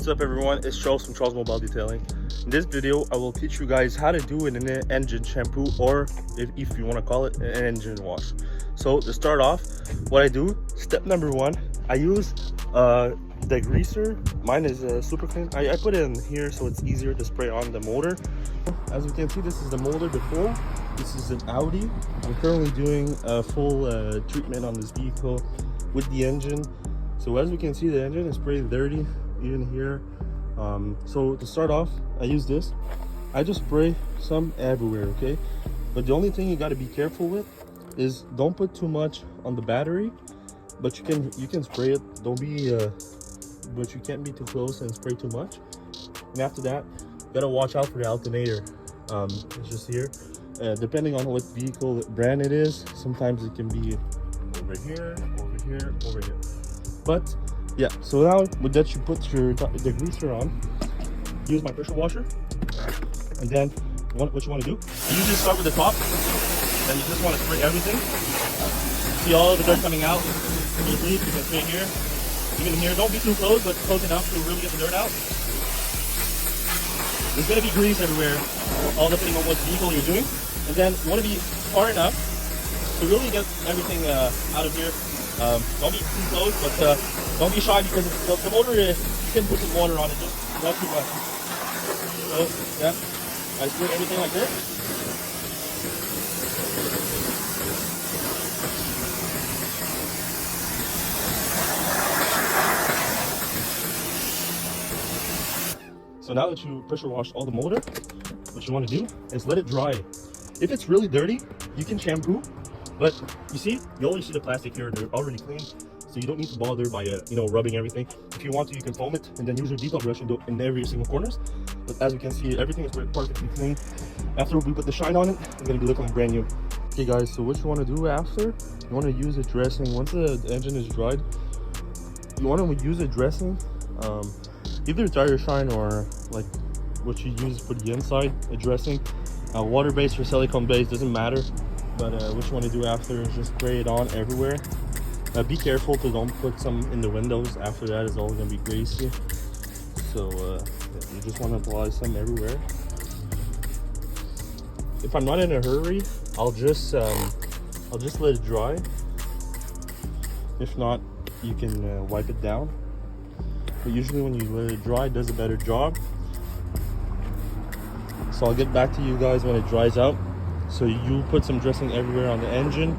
What's up everyone, it's Charles from Charles Mobile Detailing. In this video I will teach you guys how to do an engine shampoo, or if you want to call it an engine wash. So to start off, what I do, step number one, I use the greaser. Mine is super clean. I put it in here so it's easier to spray on the motor. As you can see, this is the motor before. This is an Audi. I'm currently doing a full treatment on this vehicle with the engine. So as we can see, the engine is pretty dirty even here. So to start off, I use this. I just spray some everywhere, okay? But the only thing you got to be careful with is don't put too much on the battery, but you can spray it. Don't be but you can't be too close and spray too much. And after that, you gotta watch out for the alternator. It's just here. Depending on what vehicle brand it is, sometimes it can be over here, over here, over here. But yeah, so now with that, you put the greaser on. Use my pressure washer, and then what you want to do, you usually start with the top, and you just want to spray everything. See all the dirt coming out. You can spray here, even here. Don't be too close, but close enough to really get the dirt out. There's gonna be grease everywhere, all depending on what vehicle you're doing. And then you want to be far enough to really get everything out of here. Don't be too close, but don't be shy, because the motor, you can put some water on it, just not too much. So yeah, I spray everything like this. So now that you pressure washed all the motor, what you want to do is let it dry. If it's really dirty, you can shampoo, but you see, you only see the plastic here. They're already clean, so you don't need to bother by rubbing everything. If you want to, you can foam it and then use your detail brush in every single corners. But as you can see, everything is perfectly clean. After we put the shine on it, it's going to be looking brand new. Okay guys, so what you want to do after, you want to use a dressing. Once the engine is dried, you want to use a dressing, either tire shine or like what you use for the inside, a dressing. Water based or silicone based, doesn't matter. But what you want to do after is just spray it on everywhere. Be careful to don't put some in the windows. After that, it's all going to be greasy. So you just want to apply some everywhere. If I'm not in a hurry, I'll just let it dry. If not, you can wipe it down. But usually when you let it dry, it does a better job. So I'll get back to you guys when it dries out. So you put some dressing everywhere on the engine,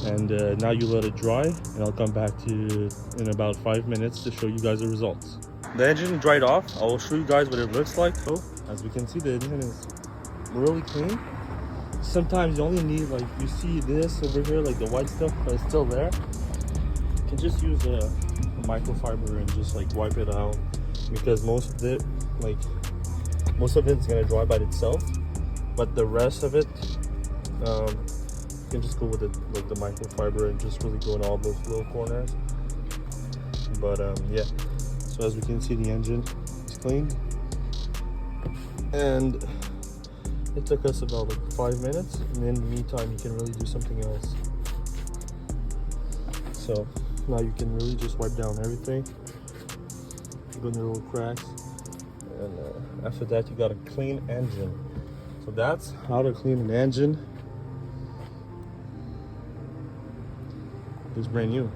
and now you let it dry, and I'll come back to you in about 5 minutes to show you guys the results. The engine dried off. I will show you guys what it looks like. So as we can see, the engine is really clean. Sometimes you only need, like, you see this over here, like the white stuff, but it's still there. You can just use a microfiber and just like wipe it out, because most of it's gonna dry by itself. But the rest of it, you can just go with it, like the microfiber, and just really go in all those little corners. But yeah, so as we can see, the engine is clean, and it took us about like 5 minutes. And in the meantime, you can really do something else. So now you can really just wipe down everything, go in the little cracks, and after that, you got a clean engine. So that's how to clean an engine. It's brand new.